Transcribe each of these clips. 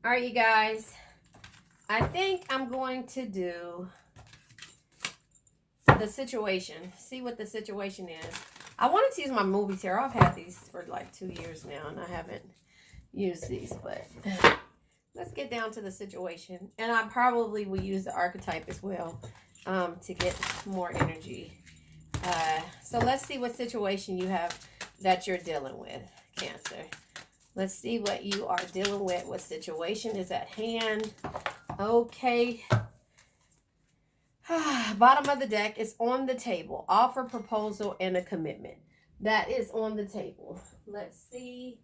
All right, you guys. I think I'm going to do the situation. See what the situation is. I wanted to use my movies here. I've had these for like 2 years now, and I haven't used these, but let's get down to the situation. And I probably will use the archetype as well to get more energy. So let's see what situation you have that you're dealing with, Cancer. Let's see what you are dealing with. What situation is at hand? Okay. Bottom of the deck is on the table. Offer, proposal, and a commitment. That is on the table. Let's see.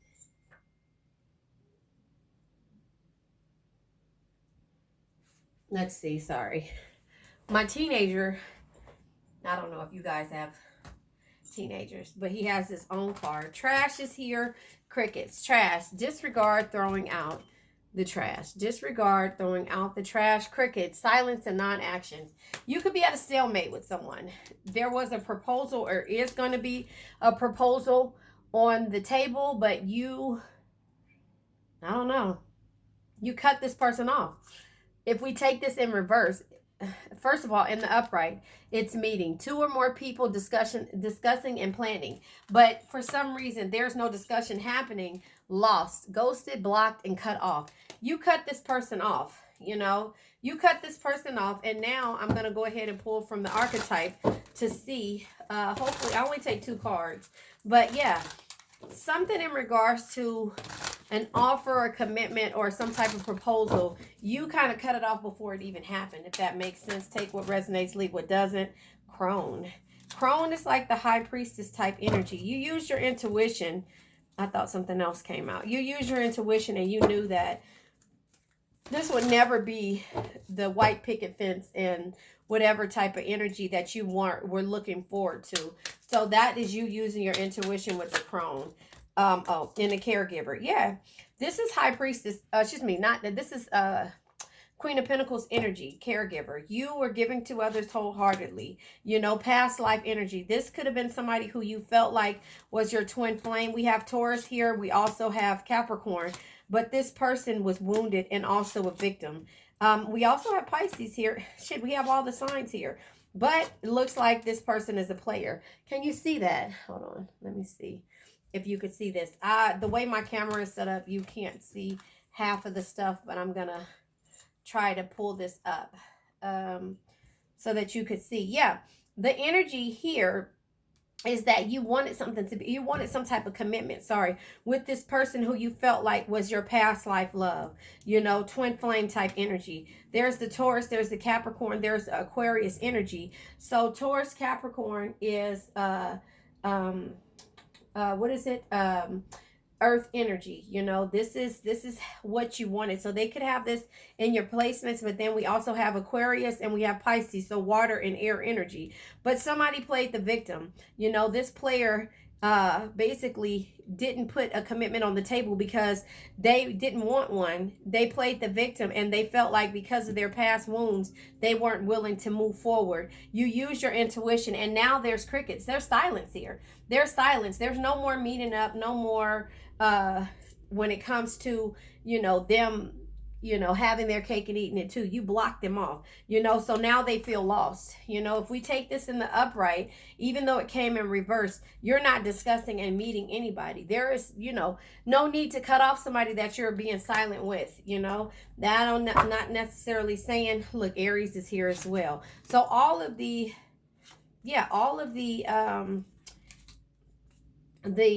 Sorry. My teenager, I don't know if you guys have teenagers, but he has his own card. Trash is here. Crickets. Trash. Disregard throwing out the trash. Disregard throwing out the trash. Crickets. Silence and non-action. You could be at a stalemate with someone. There was a proposal, or is going to be a proposal on the table, but I don't know. You cut this person off. If we take this in reverse, first of all, in the upright, it's meeting. 2 or more people discussing and planning. But for some reason, there's no discussion happening. Lost, ghosted, blocked, and cut off. You cut this person off, You cut this person off, and now I'm going to go ahead and pull from the archetype to see. Hopefully, I only take 2 cards. But yeah, something in regards to an offer or commitment or some type of proposal, you kind of cut it off before it even happened, if that makes sense. Take what resonates, leave what doesn't. Crone is like the high priestess type energy. You use your intuition. I thought something else came out. You use your intuition, and you knew that this would never be the white picket fence and whatever type of energy that you were looking forward to. So that is you using your intuition with the crone. In a caregiver. Yeah. This is high priestess. This is Queen of Pentacles energy, caregiver. You were giving to others wholeheartedly. Past life energy. This could have been somebody who you felt like was your twin flame. We have Taurus here. We also have Capricorn. But this person was wounded and also a victim. We also have Pisces here. Shit, we have all the signs here. But it looks like this person is a player. Can you see that? Hold on. Let me see if you could see this. The way my camera is set up, you can't see half of the stuff, but I'm gonna try to pull this up so that you could see. Yeah, the energy here is that you wanted you wanted some type of commitment, with this person who you felt like was your past life love, twin flame type energy. There's the Taurus, there's the Capricorn, there's the Aquarius energy. So Taurus, Capricorn is what is it? Earth energy. This is what you wanted. So they could have this in your placements, but then we also have Aquarius and we have Pisces, so water and air energy. But somebody played the victim. This player basically didn't put a commitment on the table because they didn't want one. They played the victim, and they felt like because of their past wounds, they weren't willing to move forward. You use your intuition, and now there's crickets. There's silence here. There's silence. There's no more meeting up, no more when it comes to them having their cake and eating it too. You block them off, so now they feel lost. If we take this in the upright, even though it came in reverse, you're not discussing and meeting anybody. There is, no need to cut off somebody that you're being silent with, that I'm not necessarily saying. Look, Aries is here as well. So all of the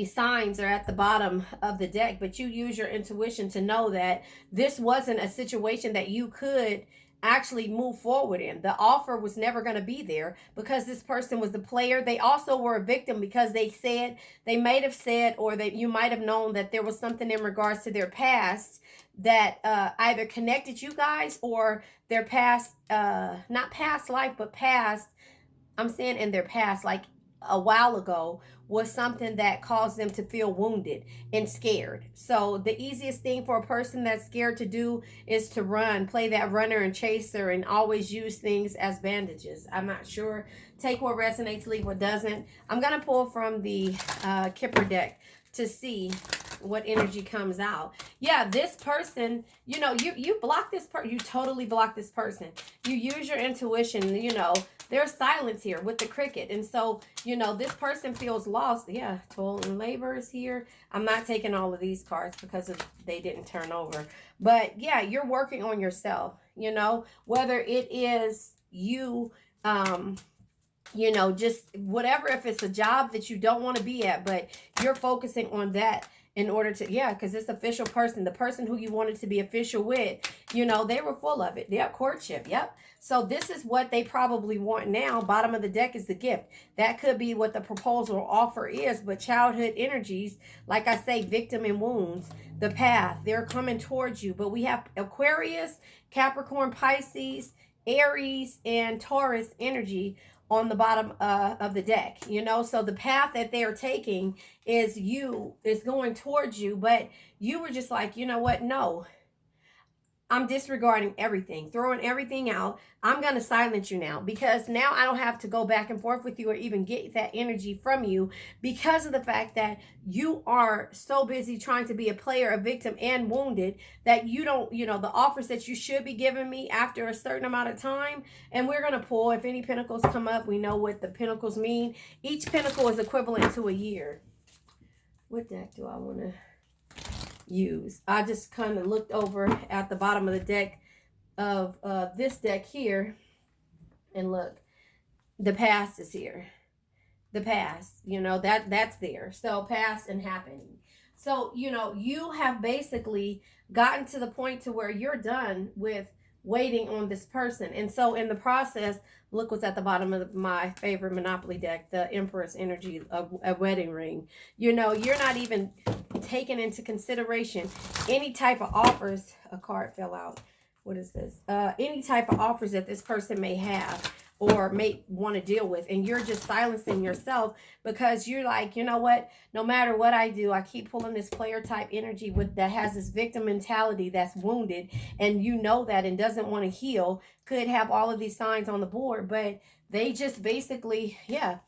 signs are at the bottom of the deck, but you use your intuition to know that this wasn't a situation that you could actually move forward in. The offer was never going to be there because this person was the player. They also were a victim because they might have said, or that you might have known that there was something in regards to their past that either connected you guys, or their past, not past life, but past, I'm saying in their past, like a while ago, was something that caused them to feel wounded and scared. So the easiest thing for a person that's scared to do is to run, play that runner and chaser, and always use things as bandages. I'm not sure. Take what resonates, leave what doesn't. I'm going to pull from the Kipper deck to see what energy comes out. Yeah, this person, you know, you block this person. You totally block this person. You use your intuition, you know. There's silence here with the cricket. And so, you know, this person feels lost. Yeah, toil and labor is here. I'm not taking all of these cards because they didn't turn over. But yeah, you're working on yourself, you know, whether it is you, you know, just whatever, if it's a job that you don't want to be at, but you're focusing on that in order to, yeah, because this official person, the person who you wanted to be official with, you know, they were full of it. Yeah, courtship. Yep. So this is what they probably want now. Bottom of the deck is the gift. That could be what the proposal offer is, but childhood energies, like I say, victim and wounds, the path, they're coming towards you. But we have Aquarius, Capricorn, Pisces, Aries, and Taurus energy on the bottom of the deck, you know. So the path that they're taking is going towards you, but you were just like, you know what, no, I'm disregarding everything, throwing everything out. I'm going to silence you now, because now I don't have to go back and forth with you or even get that energy from you, because of the fact that you are so busy trying to be a player, a victim, and wounded, that you don't, you know, the offers that you should be giving me after a certain amount of time. And we're going to pull, if any pentacles come up, we know what the pentacles mean. Each pentacle is equivalent to a year. What deck do I want to use? I just kind of looked over at the bottom of the deck of this deck here, and look, the past is here. The past, you know, that's there. So past and happening. So, you know, you have basically gotten to the point to where you're done with waiting on this person. And so in the process, look what's at the bottom of my favorite Monopoly deck, the Empress energy of a wedding ring. You know, you're not even taking into consideration any type of offers. A card fell out. What is this? Any type of offers that this person may have or may want to deal with, and you're just silencing yourself because you're like, you know what, no matter what I do, I keep pulling this player type energy that has this victim mentality that's wounded, and you know that, and doesn't want to heal, could have all of these signs on the board, but they just basically, yeah,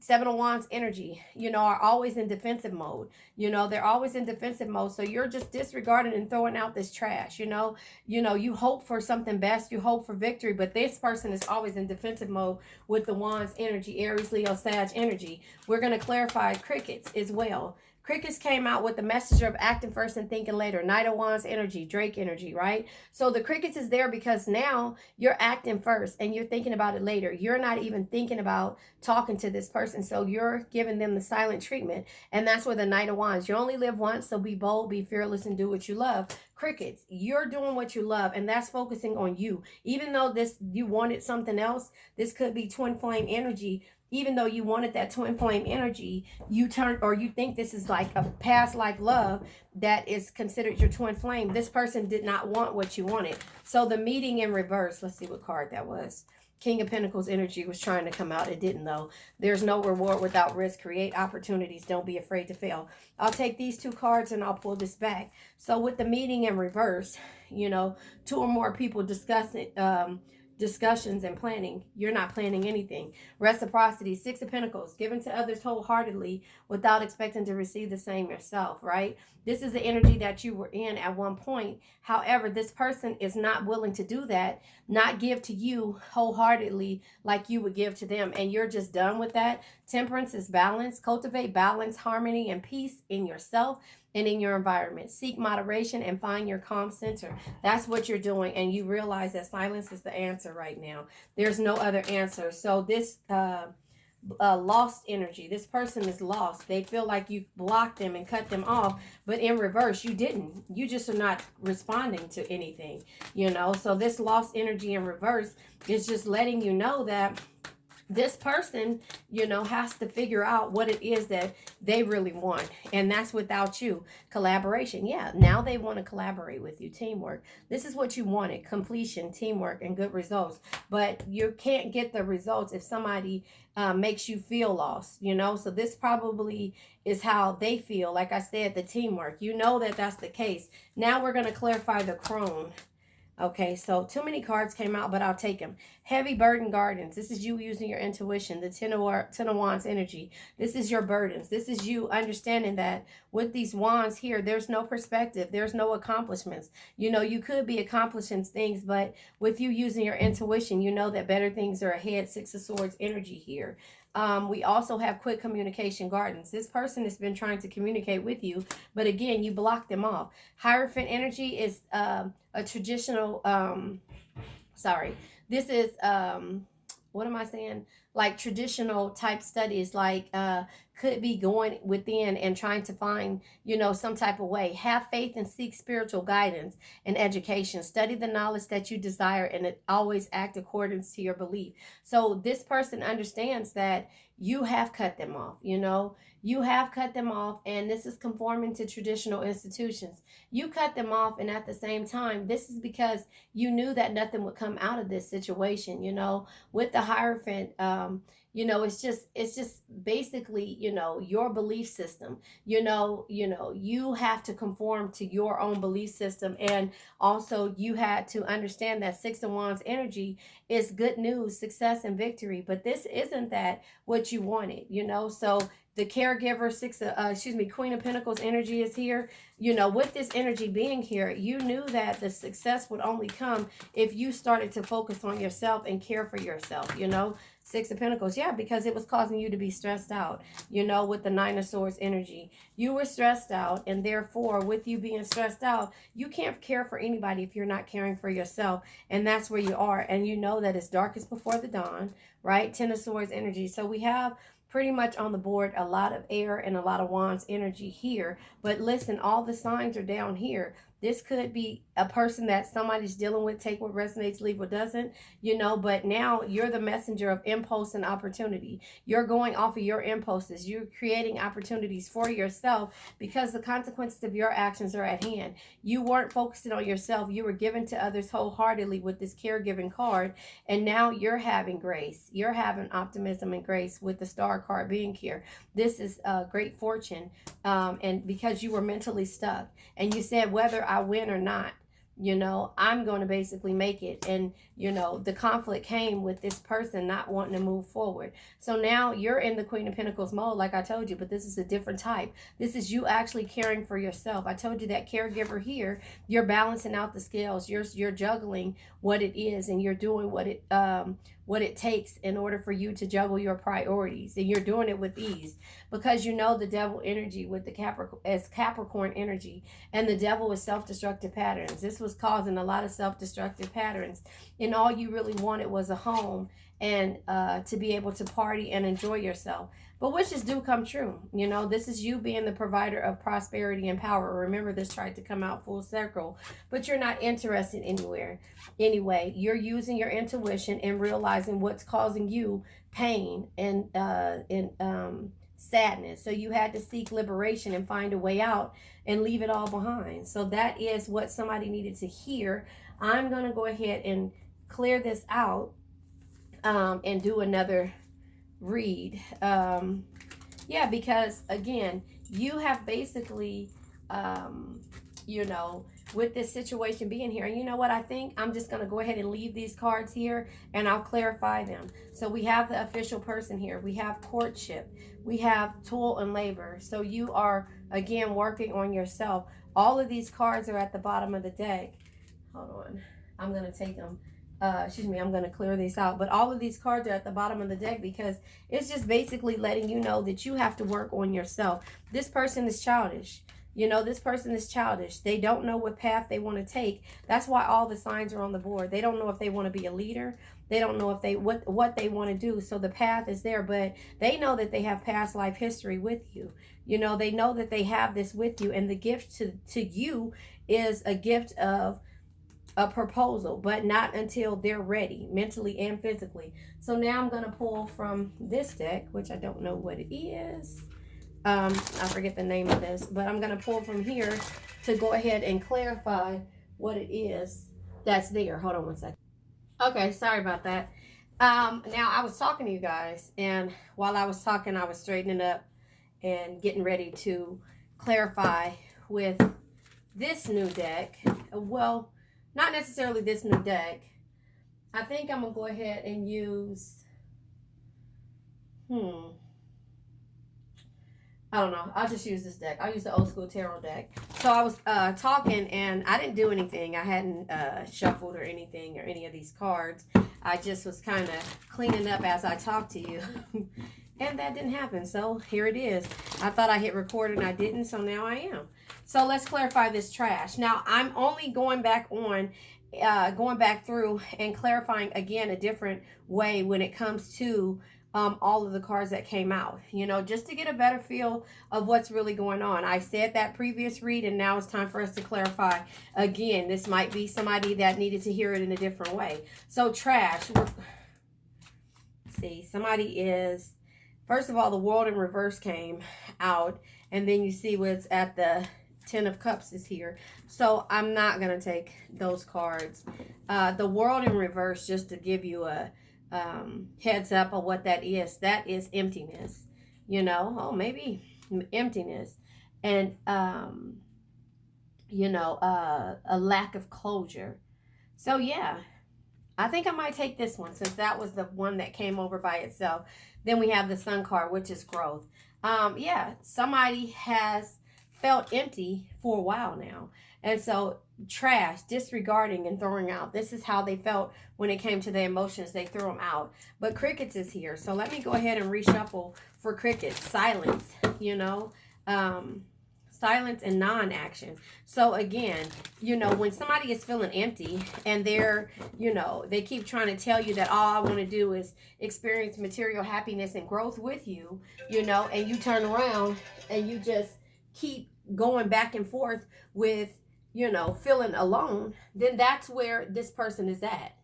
Seven of Wands energy, you know, are always in defensive mode. You know, they're always in defensive mode. So you're just disregarding and throwing out this trash, you know. You hope for something best. You hope for victory. But this person is always in defensive mode with the Wands energy, Aries, Leo, Sag energy. We're going to clarify crickets as well. Crickets came out with the messenger of acting first and thinking later. Knight of Wands energy, Drake energy, right? So the crickets is there because now you're acting first and you're thinking about it later. You're not even thinking about talking to this person. So you're giving them the silent treatment. And that's where the Knight of Wands. You only live once, so be bold, be fearless, and do what you love. Crickets, you're doing what you love, and that's focusing on you. Even though you wanted something else, this could be twin flame energy. Even though you wanted that twin flame energy, you think this is like a past life love that is considered your twin flame. This person did not want what you wanted. So the meeting in reverse, let's see what card that was. King of Pentacles energy was trying to come out. It didn't, though. There's no reward without risk. Create opportunities. Don't be afraid to fail. I'll take these two cards and I'll pull this back. So with the meeting in reverse, you know, two or more people discussing discussions and planning. You're not planning anything. Reciprocity, Six of Pentacles, given to others wholeheartedly without expecting to receive the same yourself, right? This is the energy that you were in at one point. However, this person is not willing to do that, not give to you wholeheartedly like you would give to them, and you're just done with that. Temperance is balance. Cultivate balance, harmony, and peace in yourself and in your environment. Seek moderation and find your calm center. That's what you're doing, and you realize that silence is the answer right now. There's no other answer. So this lost energy, this person is lost. They feel like you blocked them and cut them off, but in reverse, you didn't. You just are not responding to anything, you know. So this lost energy in reverse is just letting you know that this person, you know, has to figure out what it is that they really want. And that's without you. Collaboration. Yeah, now they want to collaborate with you. Teamwork. This is what you wanted. Completion, teamwork, and good results. But you can't get the results if somebody makes you feel lost, you know. So this probably is how they feel. Like I said, the teamwork. You know that that's the case. Now we're going to clarify the crone. Okay, so too many cards came out, but I'll take them. Heavy burden gardens. This is you using your intuition, the Ten of Wands energy. This is your burdens. This is you understanding that with these wands here, there's no perspective. There's no accomplishments. You know, you could be accomplishing things, but with you using your intuition, you know that better things are ahead. Six of Swords energy here. We also have quick communication gardens. This person has been trying to communicate with you, but again, you block them off. Hierophant energy is a traditional sorry, this is what am I saying, like traditional type studies, like could be going within and trying to find, you know, some type of way. Have faith and seek spiritual guidance and education. Study the knowledge that you desire and it always act according to your belief. So this person understands that you have cut them off, you know, you have cut them off, and this is conforming to traditional institutions. You cut them off, and at the same time, this is because you knew that nothing would come out of this situation, you know, with the Hierophant. You know, it's just basically, you know, your belief system. You have to conform to your own belief system, and also you had to understand that Six of Wands energy is good news, success, and victory. But this isn't that what you wanted, you know. So the caregiver, Queen of Pentacles energy is here. You know, with this energy being here, you knew that the success would only come if you started to focus on yourself and care for yourself, you know. Six of Pentacles, yeah, because it was causing you to be stressed out, you know, with the Nine of Swords energy. You were stressed out, and therefore, with you being stressed out, you can't care for anybody if you're not caring for yourself, and that's where you are. And you know that it's darkest before the dawn, right? Ten of Swords energy. So we have pretty much on the board a lot of air and a lot of wands energy here. But listen, all the signs are down here. This could be a person that somebody's dealing with. Take what resonates, leave what doesn't, you know. But now you're the messenger of impulse and opportunity. You're going off of your impulses. You're creating opportunities for yourself because the consequences of your actions are at hand. You weren't focusing on yourself. You were given to others wholeheartedly with this caregiving card. And now you're having grace. You're having optimism and grace with the Star card being here. This is great fortune. And because you were mentally stuck and you said, whether I win or not, you know, I'm going to basically make it. And, you know, the conflict came with this person not wanting to move forward. So now you're in the Queen of Pentacles mode, like I told you, but this is a different type. This is you actually caring for yourself. I told you that caregiver here, you're balancing out the scales. You're juggling what it is, and you're doing what it takes in order for you to juggle your priorities. And you're doing it with ease because you know the devil energy with the Capricorn energy, and the devil is self-destructive patterns. This was causing a lot of self-destructive patterns, and all you really wanted was a home and to be able to party and enjoy yourself. But wishes do come true. You know, this is you being the provider of prosperity and power. Remember, this tried to come out full circle, but you're not interested anywhere. Anyway, you're using your intuition and realizing what's causing you pain and sadness. So you had to seek liberation and find a way out and leave it all behind. So that is what somebody needed to hear. I'm going to go ahead and clear this out and do another read. Yeah, because again, you have basically, you know, with this situation being here, and you know what, I think I'm just going to go ahead and leave these cards here and I'll clarify them. So we have the official person here. We have courtship. We have toil and labor. So you are, again, working on yourself. All of these cards are at the bottom of the deck. Hold on. I'm going to take them. I'm going to clear these out. But all of these cards are at the bottom of the deck because it's just basically letting you know that you have to work on yourself. This person is childish. You know, this person is childish. They don't know what path they want to take. That's why all the signs are on the board. They don't know if they want to be a leader. They don't know if they what they want to do. So the path is there, but they know that they have past life history with you. You know, they know that they have this with you, and the gift to you is a gift of a proposal, but not until they're ready, mentally and physically. So now I'm going to pull from this deck, which I don't know what it is. I forget the name of this, but I'm going to pull from here to go ahead and clarify what it is that's there. Hold on one second. Okay, sorry about that. Now I was talking to you guys, and while I was talking, I was straightening up and getting ready to clarify with this new deck. Well, not necessarily this new deck. I think I'm going to go ahead and use, I don't know. I'll just use this deck. I'll use the old school tarot deck. So I was talking and I didn't do anything. I hadn't shuffled or anything or any of these cards. I just was kind of cleaning up as I talked to you. And that didn't happen. So here it is. I thought I hit record and I didn't. So now I am. So let's clarify this trash. Now I'm only going back on, going back through and clarifying again a different way when it comes to all of the cards that came out, you know, just to get a better feel of what's really going on. I said that previous read, and now it's time for us to clarify again. This might be somebody that needed to hear it in a different way. So trash, see, somebody is, first of all, the World in Reverse came out, and then you see what's at the Ten of Cups is here. So I'm not going to take those cards. The World in Reverse, just to give you a heads up of what that is emptiness, you know. Oh, maybe emptiness, and you know, a lack of closure. So yeah, I think I might take this one since that was the one that came over by itself. Then we have the Sun card, which is growth. Yeah, somebody has felt empty for a while now, and so trash, disregarding and throwing out. This is how they felt when it came to their emotions. They threw them out. But crickets is here. So let me go ahead and reshuffle for crickets. Silence, you know, silence and non-action. So again, you know, when somebody is feeling empty and they're, you know, they keep trying to tell you that all I want to do is experience material happiness and growth with you, you know, and you turn around and you just keep going back and forth with, you know, feeling alone, then that's where this person is at.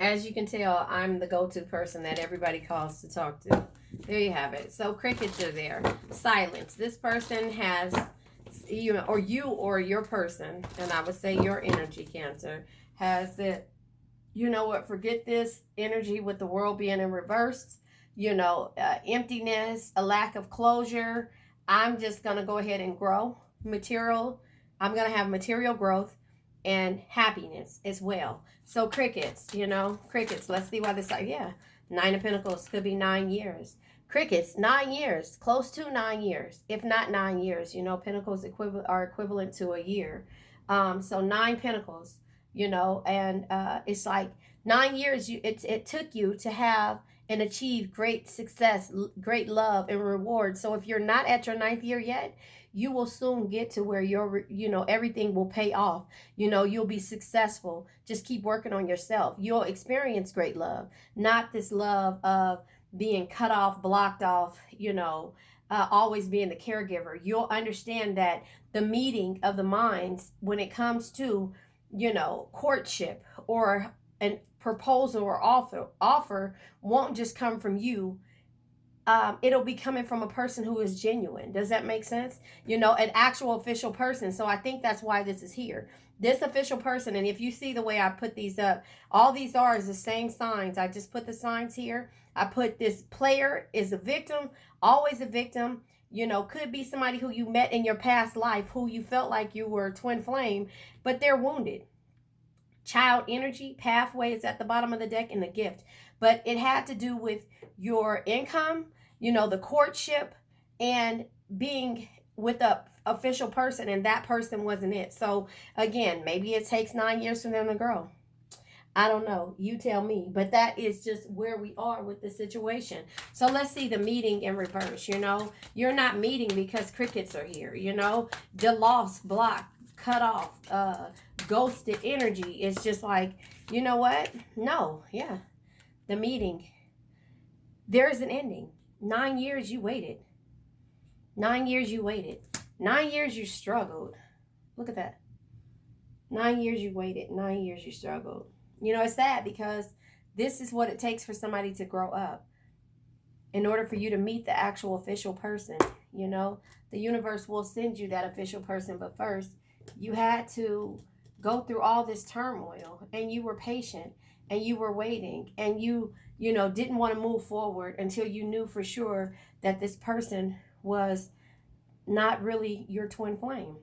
As you can tell, I'm the go-to person that everybody calls to talk to. There you have it. So crickets are there. Silence. This person has, you know, or you or your person, and I would say your energy, Cancer, has it, you know what, forget this energy with the world being in reverse, you know, emptiness, a lack of closure. I'm just going to go ahead and grow. Material, I'm going to have material growth and happiness as well. So crickets, you know, crickets, let's see why this, yeah, Nine of Pentacles could be 9 years. Crickets, 9 years, close to 9 years, if not 9 years, you know, Pentacles are equivalent to a year. So 9 Pentacles, you know, and it's like 9 years, it took you to have and achieve great success, great love and reward. So if you're not at your 9th year yet, you will soon get to where you're, you know, everything will pay off. You know, you'll be successful. Just keep working on yourself. You'll experience great love, not this love of being cut off, blocked off, you know, always being the caregiver. You'll understand that the meeting of the minds when it comes to, you know, courtship or an proposal or offer won't just come from you. It'll be coming from a person who is genuine. Does that make sense? You know, an actual official person. So I think that's why this is here. This official person, and if you see the way I put these up, all these are is the same signs. I just put the signs here. I put this player is a victim, always a victim. You know, could be somebody who you met in your past life, who you felt like you were twin flame, but they're wounded. Child energy, pathway is at the bottom of the deck, and the gift. But it had to do with your income, you know, the courtship, and being with a official person, and that person wasn't it. So again, maybe it takes 9 years for them to grow. I don't know. You tell me. But that is just where we are with the situation. So let's see the meeting in reverse. You know, you're not meeting because crickets are here. You know, the lost, blocked, cut off, ghosted energy is just like, you know what? No, yeah. The meeting. There is an ending. 9 years you waited. 9 years you waited. 9 years you struggled. Look at that. 9 years you waited. 9 years you struggled. You know, it's sad because this is what it takes for somebody to grow up. In order for you to meet the actual official person, you know, the universe will send you that official person. But first, you had to go through all this turmoil, and you were patient, and you were waiting, and you know, didn't want to move forward until you knew for sure that this person was not really your twin flame.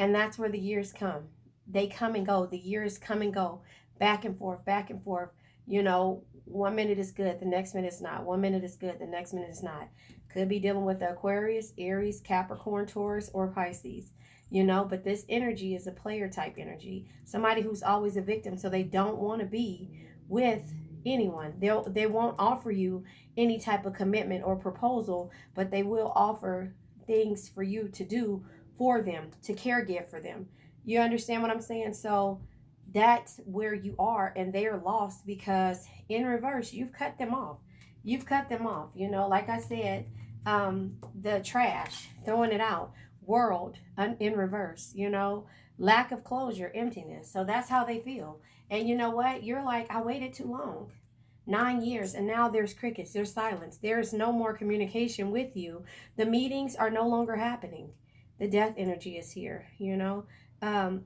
And that's where the years come. They come and go. The years come and go, back and forth, back and forth. You know, 1 minute is good, the next minute is not. 1 minute is good, the next minute is not. Could be dealing with the Aquarius, Aries, Capricorn, Taurus, or Pisces. You know, but this energy is a player type energy. Somebody who's always a victim, so they don't want to be with anyone. They won't offer you any type of commitment or proposal, but they will offer things for you to do for them, to caregive for them. You understand what I'm saying? So that's where you are, and they are lost because in reverse, you've cut them off. You've cut them off. You know, like I said, the trash, throwing it out, world in reverse, you know, lack of closure, emptiness. So that's how they feel. And you know what? You're like, I waited too long. 9 years, and now there's crickets, there's silence, there's no more communication with you. The meetings are no longer happening. The death energy is here, you know.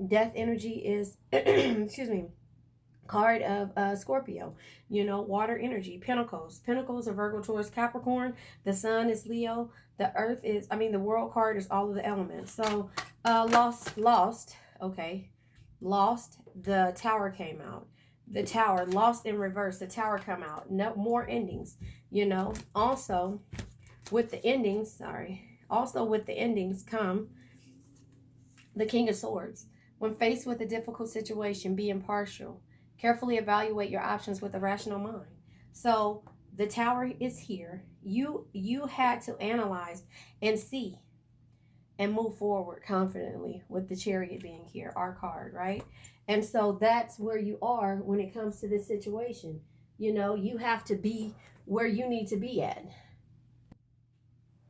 Death energy is, excuse me, card of Scorpio, you know, water energy, Pentacles. Pentacles are Virgo, Taurus, Capricorn. The sun is Leo. The earth is, the world card is all of the elements. So, lost, okay. Lost, the tower came out. The tower, lost in reverse, the tower come out. No more endings, you know. Also, with the endings, come the King of Swords. When faced with a difficult situation, be impartial. Carefully evaluate your options with a rational mind. So the tower is here. You had to analyze and see and move forward confidently with the Chariot being here, our card, right? And so that's where you are when it comes to this situation. You know, you have to be where you need to be at.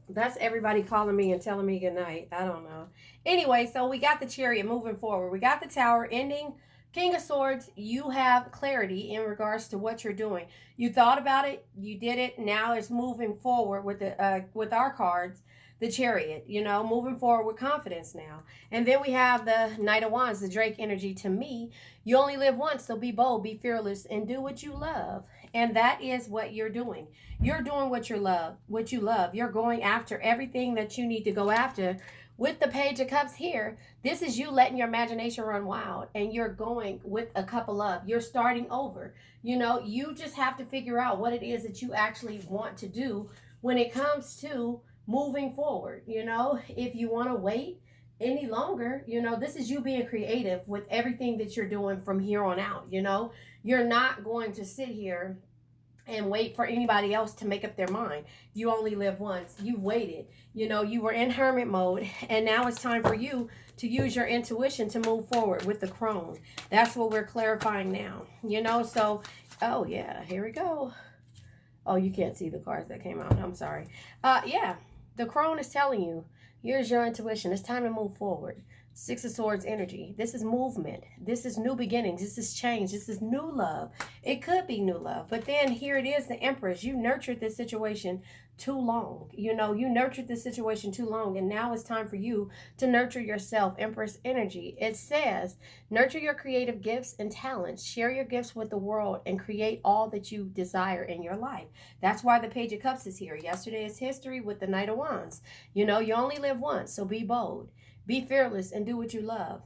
That's everybody calling me and telling me good night. I don't know. Anyway, so we got the Chariot moving forward. We got the tower ending. King of Swords, you have clarity in regards to what you're doing. You thought about it, you did it. Now it's moving forward with the with our cards, the Chariot. You know, moving forward with confidence now. And then we have the Knight of Wands, the Drake energy. To me, you only live once, so be bold, be fearless, and do what you love. And that is what you're doing. You're doing what you love. You're going after everything that you need to go after. With the Page of Cups here, this is you letting your imagination run wild, and you're going with a couple of, you're starting over. You know, you just have to figure out what it is that you actually want to do when it comes to moving forward. You know, if you want to wait any longer, you know, this is you being creative with everything that you're doing from here on out. You know, you're not going to sit here and wait for anybody else to make up their mind. You only live once. You've waited. You know, you were in hermit mode, and now it's time for you to use your intuition to move forward with the crone. That's what we're clarifying now. You know, so, oh yeah, here we go. Oh, you can't see the cards that came out. I'm sorry. Yeah, the crone is telling you, here's your intuition. It's time to move forward. Six of Swords energy. This is movement. This is new beginnings. This is change. This is new love. It could be new love. But then here it is, the Empress. You nurtured this situation too long. You know, you nurtured this situation too long. And now it's time for you to nurture yourself. Empress energy. It says, nurture your creative gifts and talents. Share your gifts with the world and create all that you desire in your life. That's why the Page of Cups is here. Yesterday is history with the Knight of Wands. You know, you only live once, so be bold. Be fearless and do what you love.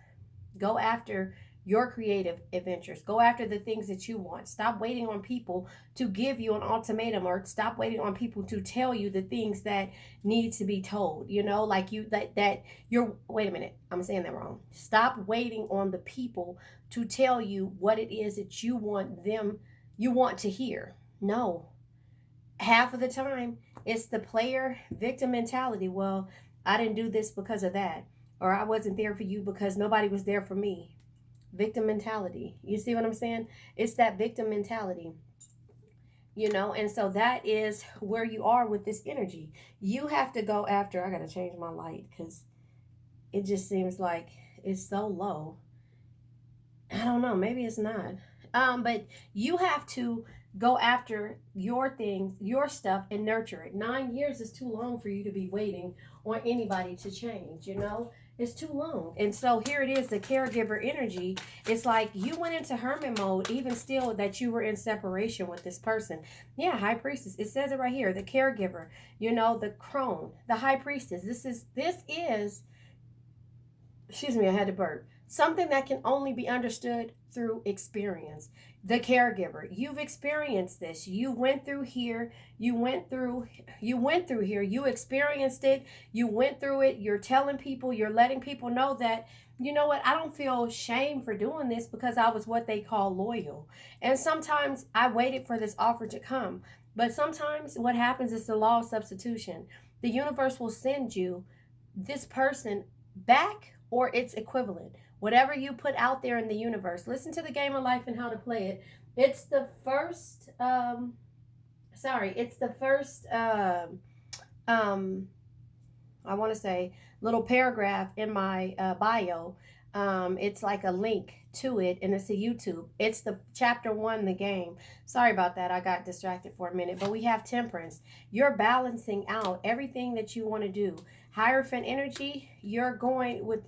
Go after your creative adventures. Go after the things that you want. Stop waiting on people to give you an ultimatum, or stop waiting on people to tell you the things that need to be told. You know, like that you're, wait a minute, I'm saying that wrong. Stop waiting on the people to tell you what it is that you want to hear. No. Half of the time, it's the player victim mentality. Well, I didn't do this because of that. Or I wasn't there for you because nobody was there for me. Victim mentality. You see what I'm saying? It's that victim mentality. You know, and so that is where you are with this energy. You have to go after, I got to change my light because it just seems like it's so low. I don't know. Maybe it's not. But you have to go after your things, your stuff, and nurture it. 9 years is too long for you to be waiting on anybody to change, you know? It's too long. And so here it is, the caregiver energy. It's like you went into hermit mode, even still that you were in separation with this person. Yeah, High Priestess. It says it right here, the caregiver, you know, the crone, the High Priestess. This is excuse me, I had to burp. Something that can only be understood through experience. The caregiver, you've experienced this. You went through here, you went through here, you experienced it, you went through it. You're telling people, you're letting people know that, you know what, I don't feel shame for doing this because I was what they call loyal. And sometimes I waited for this offer to come. But sometimes what happens is the law of substitution. The universe will send you this person back or its equivalent. Whatever you put out there in the universe. Listen to the game of life and how to play it. It's the first it's the first I want to say little paragraph in my bio. It's like a link to it, and it's a YouTube. It's the chapter 1, the game. Sorry about that. I got distracted for a minute, but we have temperance. You're balancing out everything that you want to do. Hierophant energy, you're going with,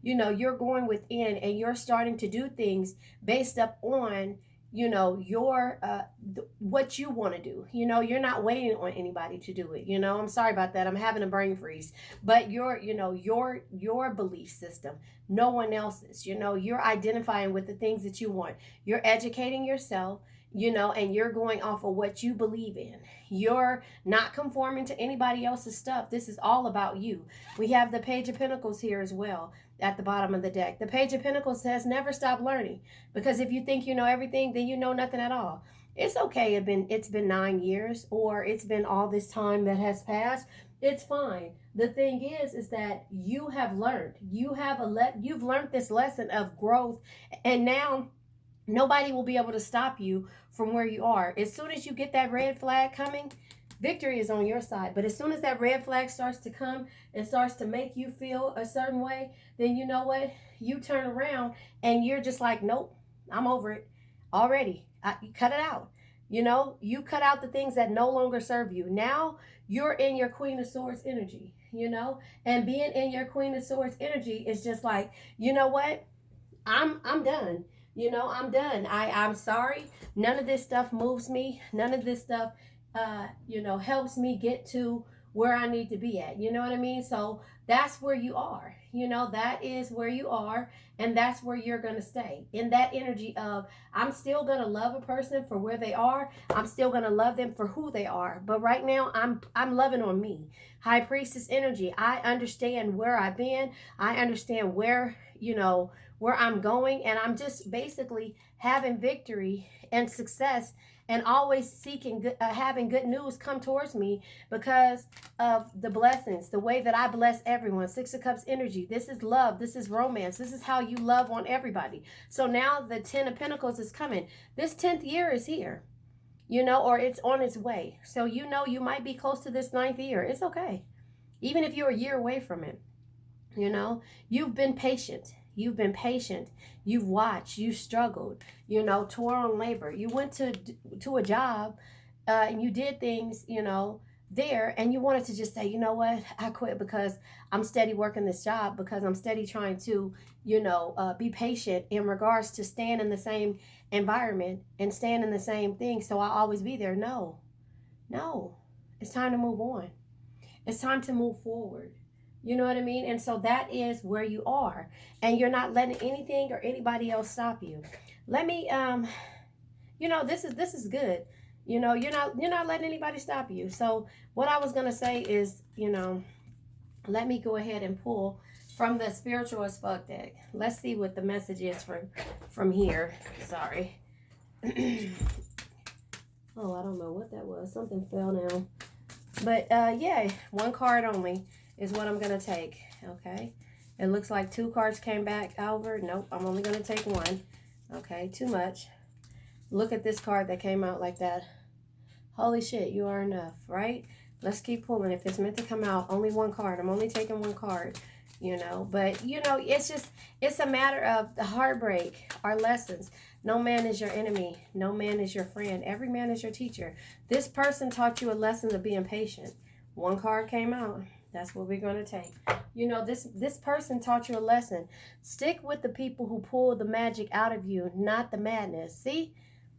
you're going within and you're starting to do things based up on your what you want to do. You're not waiting on anybody to do it. I'm sorry about that. I'm having a brain freeze. But your belief system, no one else's. You're identifying with the things that you want. You're educating yourself, and you're going off of what you believe in. You're not conforming to anybody else's stuff. This is all about you. We have the Page of Pentacles here as well at the bottom of the deck. The Page of Pentacles says never stop learning, because if you think you know everything, then you know nothing at all. It's okay. It's been 9 years, or it's been all this time that has passed. It's fine. The thing is that you have learned. You've learned this lesson of growth, and now nobody will be able to stop you from where you are. As soon as you get that red flag coming, victory is on your side. But as soon as that red flag starts to come and starts to make you feel a certain way, then you know what? You turn around and you're just like, nope, I'm over it already. You cut it out. You cut out the things that no longer serve you. Now you're in your Queen of Swords energy, and being in your Queen of Swords energy is just like, you know what? I'm done. I'm done. I'm sorry. None of this stuff moves me. None of this stuff helps me get to where I need to be at. You know what I mean? So that's where you are. That is where you are, and that's where you're going to stay. In that energy of, I'm still going to love a person for where they are. I'm still going to love them for who they are. But right now, I'm loving on me. High Priestess energy. I understand where I've been. I understand where I'm going, and I'm just basically having victory and success, and always seeking having good news come towards me because of the blessings, the way that I bless everyone. 6 of Cups energy. This is love. This is romance. This is how you love on everybody. So now the 10 of Pentacles is coming. This 10th year is here, or it's on its way. So you might be close to this 9th year. It's okay. Even if you're a year away from it, you've been patient. You've been patient. You've watched. You struggled. Toil and labor. You went to a job, and you did things, there, and you wanted to just say, you know what, I quit because I'm steady working this job, because I'm steady trying to, be patient in regards to staying in the same environment and staying in the same thing. So I'll always be there. No. It's time to move on. It's time to move forward. You know what I mean? And so that is where you are. And you're not letting anything or anybody else stop you. Let me this is good. You're not letting anybody stop you. So what I was going to say is, let me go ahead and pull from the Spiritual as Fuck deck. Let's see what the message is from here. Sorry. Oh, I don't know what that was. Something fell now. But yeah, one card only is what I'm going to take, okay? It looks like 2 cards came back over. Nope, I'm only going to take 1. Okay, too much. Look at this card that came out like that. Holy shit, you are enough, right? Let's keep pulling. If it's meant to come out, only 1 card. I'm only taking 1 card, But, it's a matter of the heartbreak, our lessons. No man is your enemy. No man is your friend. Every man is your teacher. This person taught you a lesson of being patient. 1 card came out. That's what we're going to take. This person taught you a lesson. Stick with the people who pull the magic out of you, not the madness. See?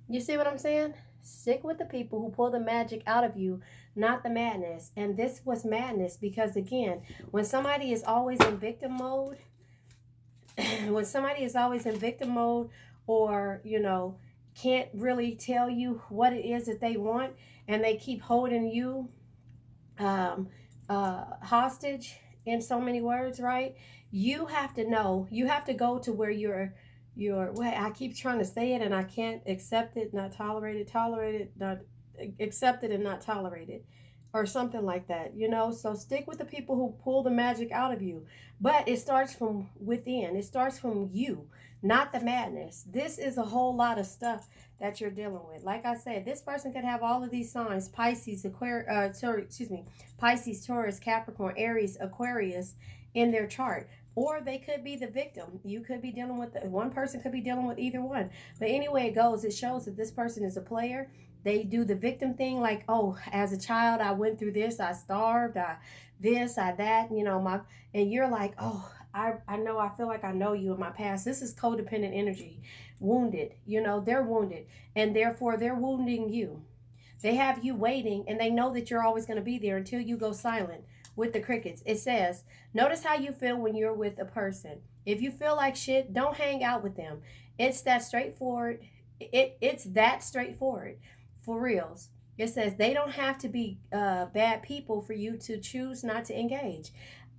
You see what I'm saying? Stick with the people who pull the magic out of you, not the madness. And this was madness because, again, when somebody is always in victim mode, when somebody is always in victim mode, or can't really tell you what it is that they want, and they keep holding you um, hostage, in so many words, right? You have to know, you have to go to where your well, I keep trying to say it and I can't. Accept it, not tolerate it, tolerate it, not accept it and not tolerate it, or something like that, so stick with the people who pull the magic out of you. But it starts from within, it starts from you, not the madness. This is a whole lot of stuff that you're dealing with. Like I said, this person could have all of these signs: Pisces, Pisces, Taurus, Capricorn, Aries, Aquarius in their chart. Or they could be the victim. You could be dealing with one person, could be dealing with either one. But anyway it goes, it shows that this person is a player. They do the victim thing, like, oh, as a child I went through this, I starved, I this, I that, and you're like, oh, I know, I feel like I know you in my past. This is codependent energy. Wounded, they're wounded, and therefore they're wounding you. They have you waiting, and they know that you're always going to be there until you go silent with the crickets. It says, notice how you feel when you're with a person. If you feel like shit, don't hang out with them. It's that straightforward. It's that straightforward, for reals. It says they don't have to be bad people for you to choose not to engage.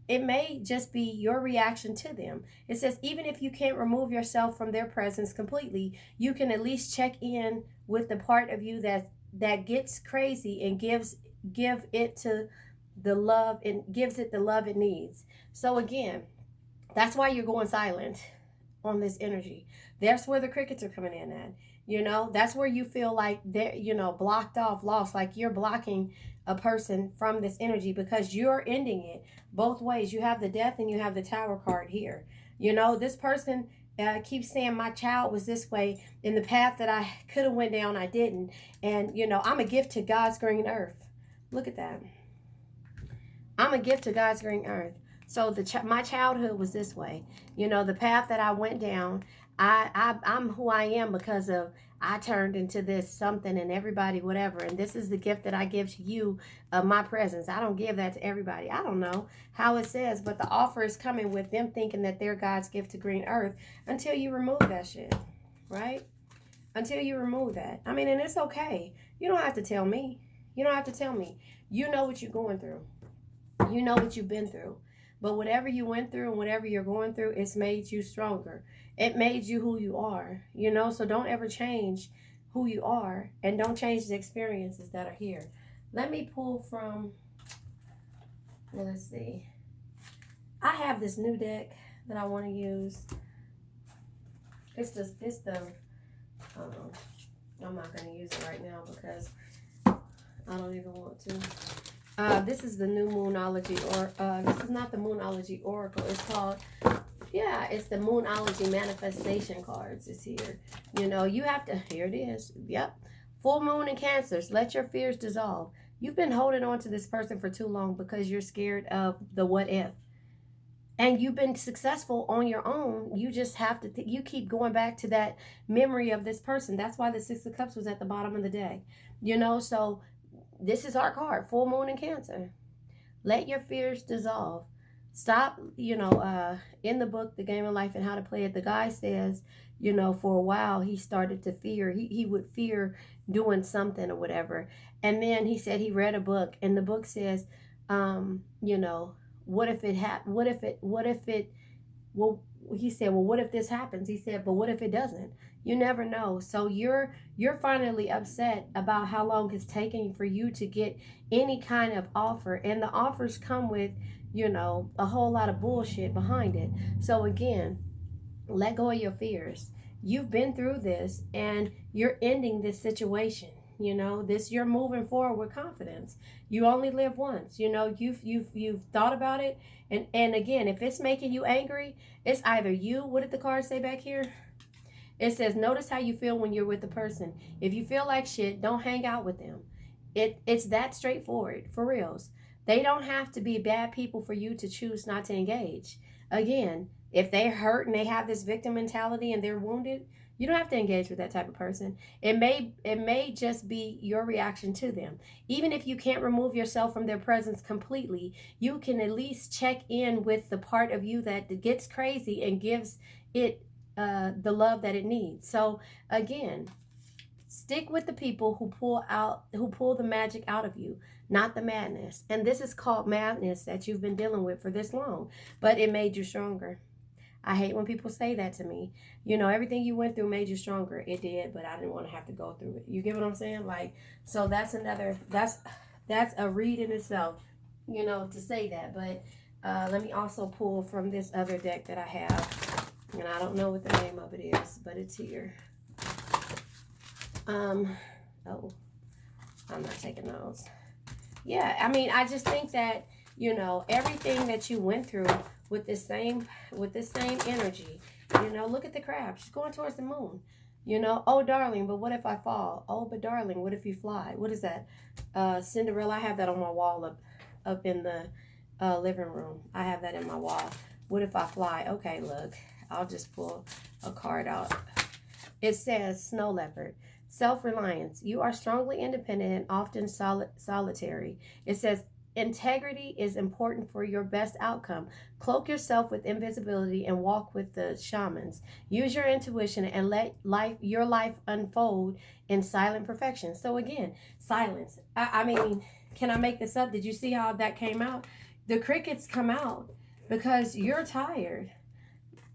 It may just be your reaction to them. It says even if you can't remove yourself from their presence completely, you can at least check in with the part of you that gets crazy and give it to the love, and gives it the love it needs. So again, that's why you're going silent on this energy. That's where the crickets are coming in at. That's where you feel like they're, blocked off, lost, like you're blocking a person from this energy, because you're ending it both ways. You have the death and you have the tower card here. This person keeps saying my child was this way, in the path that I could have went down, I didn't. And I'm a gift to God's green earth. Look at that. I'm a gift to God's green earth. So my childhood was this way. The path that I went down, I'm who I am because of, I turned into this something, and everybody whatever. And this is the gift that I give to you of my presence. I don't give that to everybody. I don't know how it says, but the offer is coming with them thinking that they're God's gift to green earth, until you remove that shit, right? Until you remove that. I mean, and it's okay. You don't have to tell me. You don't have to tell me. You know what you're going through. You know what you've been through. But whatever you went through and whatever you're going through, it's made you stronger. It made you who you are, so don't ever change who you are, and don't change the experiences that are here. Let me pull from, well, let's see. I have this new deck that I want to use. I'm not going to use it right now because I don't even want to. This is the new Moonology, or this is not the Moonology Oracle. It's called, it's the Moonology Manifestation cards. It's here. You have to, here it is. Yep. Full moon and Cancers. Let your fears dissolve. You've been holding on to this person for too long because you're scared of the what if. And you've been successful on your own. You just have to, you keep going back to that memory of this person. That's why the Six of Cups was at the bottom of the deck. So this is our card, full moon in Cancer. Let your fears dissolve. Stop, in the book, The Game of Life and How to Play It, the guy says, for a while he started to fear. He would fear doing something or whatever. And then he said he read a book, and the book says, what if this happens? He said, but what if it doesn't? You never know. So you're finally upset about how long it's taking for you to get any kind of offer, and the offers come with, a whole lot of bullshit behind it. So again, let go of your fears. You've been through this, and you're ending this situation. You're moving forward with confidence. You only live once. You've thought about it, and again, if it's making you angry, it's either you. What did the card say back here? It says, notice how you feel when you're with the person. If you feel like shit, don't hang out with them. It's that straightforward, for reals. They don't have to be bad people for you to choose not to engage. Again, If they're hurt and they have this victim mentality and they're wounded, you don't have to engage with that type of person. It may just be your reaction to them. Even if you can't remove yourself from their presence completely, you can at least check in with the part of you that gets crazy and gives it the love that it needs. So again, stick with the people who pull the magic out of you, not the madness. And this is called madness that you've been dealing with for this long, but it made you stronger. I hate when people say that to me. You know, everything you went through made you stronger. It did, but I didn't want to have to go through it. You get what I'm saying? Like, so that's a read in itself, you know, to say that. But let me also pull from this other deck that I have. And I don't know what the name of it is, but it's here. Oh, I'm not taking those. Yeah, I mean, I just think that, you know, everything that you went through with this same energy, you know, look at the crab. She's going towards the moon. You know, oh darling, but what if I fall? Oh, but darling, what if you fly? What is that? Cinderella. I have that on my wall up in the living room. I have that in my wall. What if I fly? Okay, look, I'll just pull a card out. It says snow leopard. Self-reliance. You are strongly independent and often solitary. It says integrity is important for your best outcome. Cloak yourself with invisibility and walk with the shamans. Use your intuition and let your life unfold in silent perfection. So again, silence. I mean, can I make this up? Did you see how that came out? The crickets come out because you're tired.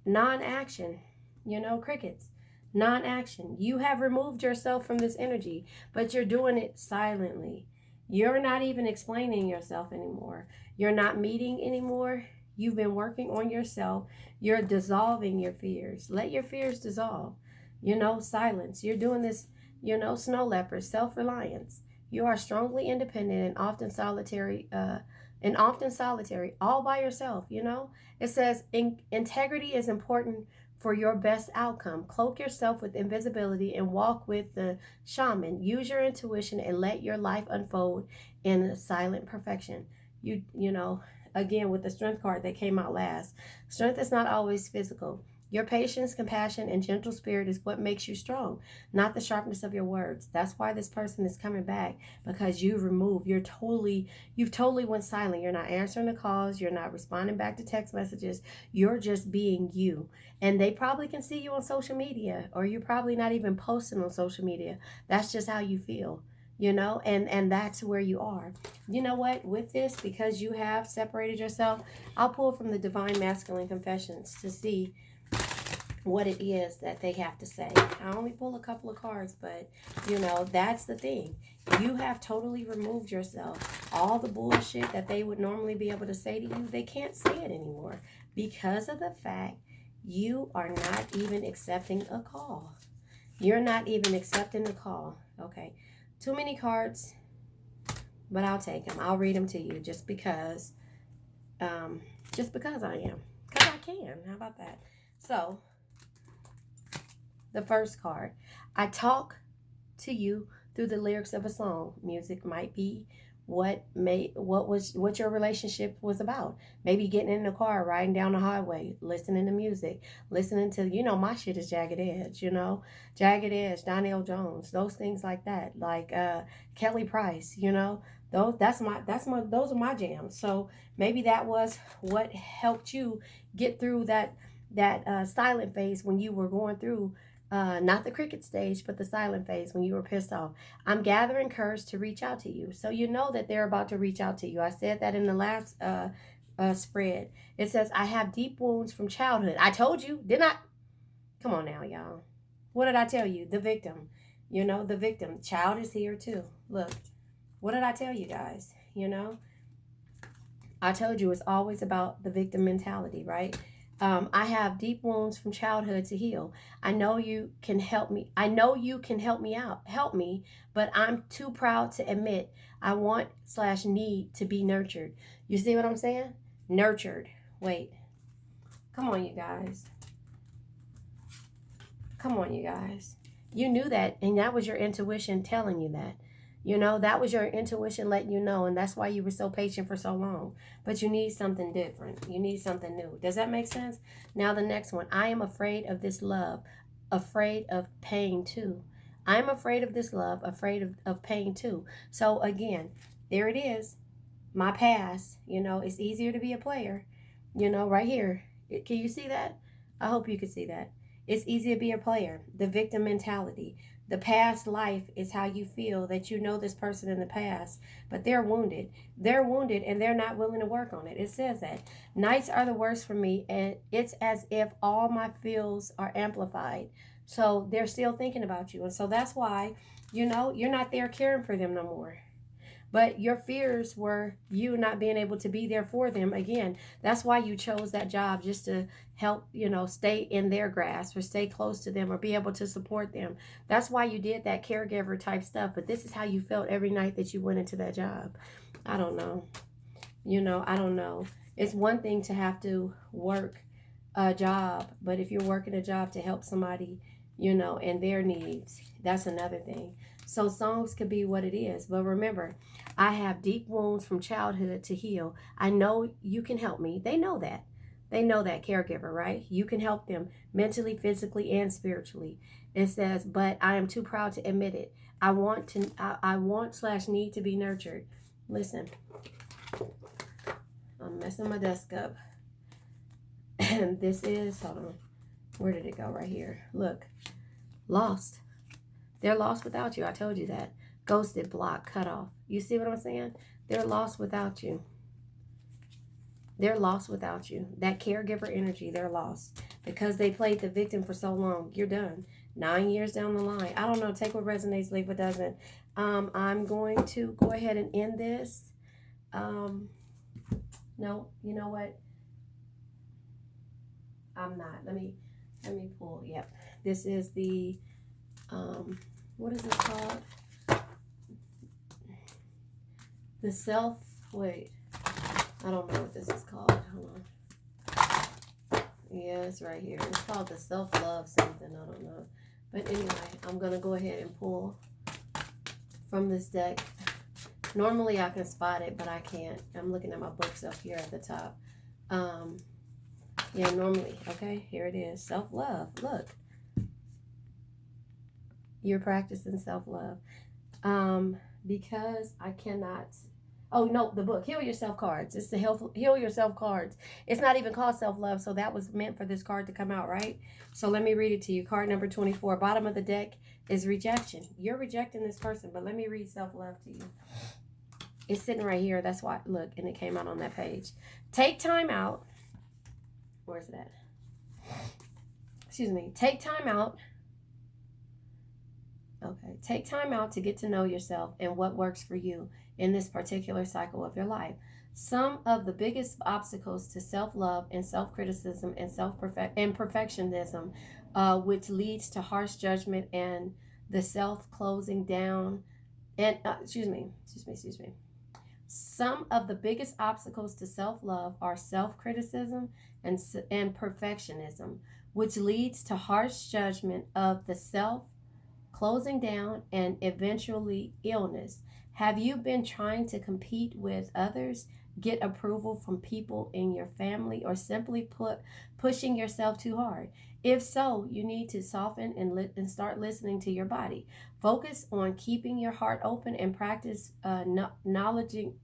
Non-action. You know, crickets. Non-action. You have removed yourself from this energy, but you're doing it silently. You're not even explaining yourself anymore. You're not meeting anymore. You've been working on yourself. You're dissolving your fears. Let your fears dissolve. You know, silence. You're doing this, you know, snow leopard, self-reliance. You are strongly independent and often solitary, all by yourself, you know. It says integrity is important for your best outcome. Cloak yourself with invisibility and walk with the shaman. Use your intuition and let your life unfold in silent perfection. You know, again, with the strength card that came out last. Strength is not always physical. Your patience, compassion, and gentle spirit is what makes you strong, not the sharpness of your words. That's why this person is coming back, because you've totally went silent. You're not answering the calls. You're not responding back to text messages. You're just being you. And they probably can see you on social media, or you're probably not even posting on social media. That's just how you feel, you know, and that's where you are. You know what? With this, because you have separated yourself, I'll pull from the Divine Masculine Confessions to see what it is that they have to say. I only pull a couple of cards, but you know, that's the thing. You have totally removed yourself. All the bullshit that they would normally be able to say to you, they can't say it anymore because of the fact you are not even accepting a call. You're not even accepting the call. Okay, too many cards, but I'll take them. I'll read them to you just because I am. Because I can. How about that? So, the first card. I talk to you through the lyrics of a song. Music might be what your relationship was about. Maybe getting in the car, riding down the highway, listening to music, listening to, you know, my shit is Jagged Edge, you know, Jagged Edge, Donnell Jones, those things like that, like Kelly Price, you know, those are my jams. So maybe that was what helped you get through that silent phase when you were going through not the cricket stage, but the silent phase when you were pissed off. I'm gathering courage to reach out to you. So you know that they're about to reach out to you. I said that in the last spread. It says, I have deep wounds from childhood. I told you, didn't I? Come on now, y'all. What did I tell you? The victim. You know, the victim. Child is here too. Look, what did I tell you guys? You know, I told you it's always about the victim mentality, right? I have deep wounds from childhood to heal. I know you can help me. I know you can help me out. Help me, but I'm too proud to admit I want/need to be nurtured. You see what I'm saying? Nurtured. Wait. Come on, you guys. Come on, you guys. You knew that, and that was your intuition telling you that. You know, that was your intuition letting you know, and that's why you were so patient for so long. But you need something different. You need something new. Does that make sense? Now, the next one. I am afraid of this love, afraid of pain too. I'm afraid of this love, afraid of pain too. So, again, there it is. My past, it's easier to be a player, right here. Can you see that? I hope you can see that. It's easy to be a player. The victim mentality. The past life is how you feel that you know this person in the past, but they're wounded. They're wounded and they're not willing to work on it. It says that. Nights are the worst for me, and it's as if all my feels are amplified. So they're still thinking about you. And so that's why, you're not there caring for them no more. But your fears were you not being able to be there for them again. That's why you chose that job, just to help, stay in their grasp or stay close to them or be able to support them. That's why you did that caregiver type stuff. But this is how you felt every night that you went into that job. I don't know. I don't know. It's one thing to have to work a job, but if you're working a job to help somebody, and their needs, that's another thing. So songs could be what it is. But remember, I have deep wounds from childhood to heal. I know you can help me. They know that. They know that, caregiver, right? You can help them mentally, physically, and spiritually. It says, but I am too proud to admit it. I want / need to be nurtured. Listen, I'm messing my desk up. And this is, hold on, where did it go? Right here. Look, lost. They're lost without you. I told you that. Ghosted, blocked, cut off. You see what I'm saying? They're lost without you. They're lost without you. That caregiver energy, they're lost. Because they played the victim for so long. You're done. 9 years down the line. I don't know. Take what resonates, leave what doesn't. I'm going to go ahead and end this. No, you know what? I'm not. Let me pull. Yep. This is the what is it called? The self, wait, I don't know what this is called. Hold on. Yeah, it's right here. It's called the self-love something. I don't know. But anyway, I'm going to go ahead and pull from this deck. Normally I can spot it, but I can't. I'm looking at my books up here at the top. Yeah, normally. Okay, here it is. Self-love. Look. You're practicing self-love. Because I cannot... Oh, no, the book, Heal Yourself cards. It's the Heal Yourself cards. It's not even called self-love, so that was meant for this card to come out, right? So let me read it to you. Card number 24. Bottom of the deck is rejection. You're rejecting this person, but let me read self-love to you. It's sitting right here. That's why, look, and it came out on that page. Take time out. Where's it at? Excuse me. Take time out. Okay. Take time out to get to know yourself and what works for you in this particular cycle of your life. Some of the biggest obstacles to self-love and self-criticism and perfectionism, which leads to harsh judgment and the self-closing down. And excuse me. Some of the biggest obstacles to self-love are self-criticism and perfectionism, which leads to harsh judgment of the self, closing down, and eventually illness. Have you been trying to compete with others, get approval from people in your family, or simply pushing yourself too hard? If so, you need to soften and start listening to your body. Focus on keeping your heart open and practice acknowledging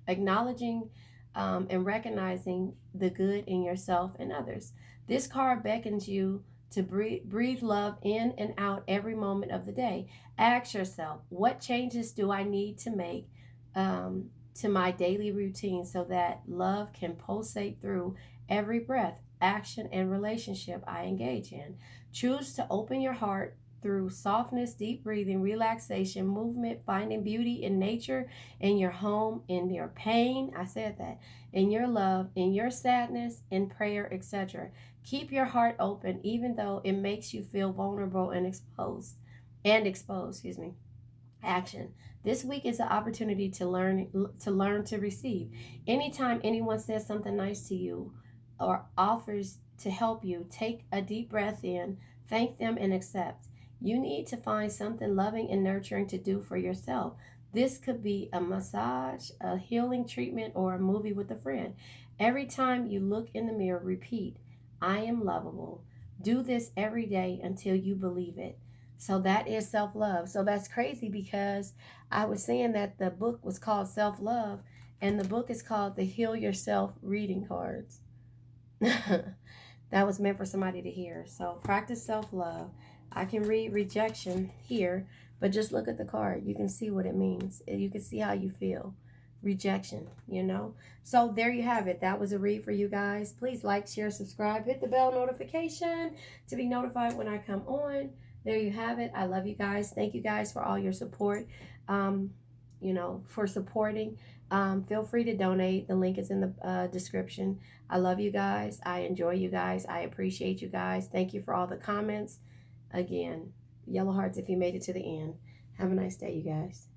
and recognizing the good in yourself and others. This card beckons you to breathe love in and out every moment of the day. Ask yourself, what changes do I need to make to my daily routine so that love can pulsate through every breath, action, and relationship I engage in? Choose to open your heart through softness, deep breathing, relaxation, movement, finding beauty in nature, in your home, in your pain, I said that, in your love, in your sadness, in prayer, etc. Keep your heart open even though it makes you feel vulnerable and exposed. Action. This week is an opportunity to learn to receive. Anytime anyone says something nice to you or offers to help you, take a deep breath in, thank them, and accept. You need to find something loving and nurturing to do for yourself. This could be a massage, a healing treatment, or a movie with a friend. Every time you look in the mirror, repeat, I am lovable. Do this every day until you believe it. So that is self love. So that's crazy because I was saying that the book was called Self Love, and the book is called the Heal Yourself Reading Cards. That was meant for somebody to hear. So practice self love. I can read rejection here, but just look at the card. You can see what it means. You can see how you feel. Rejection, you know? So there you have it. That was a read for you guys. Please like, share, subscribe, hit the bell notification to be notified when I come on. There you have it. I love you guys. Thank you guys for all your support. Um, for supporting. Feel free to donate. The link is in the description. I love you guys. I enjoy you guys. I appreciate you guys. Thank you for all the comments. Again, yellow hearts if you made it to the end. Have a nice day, you guys.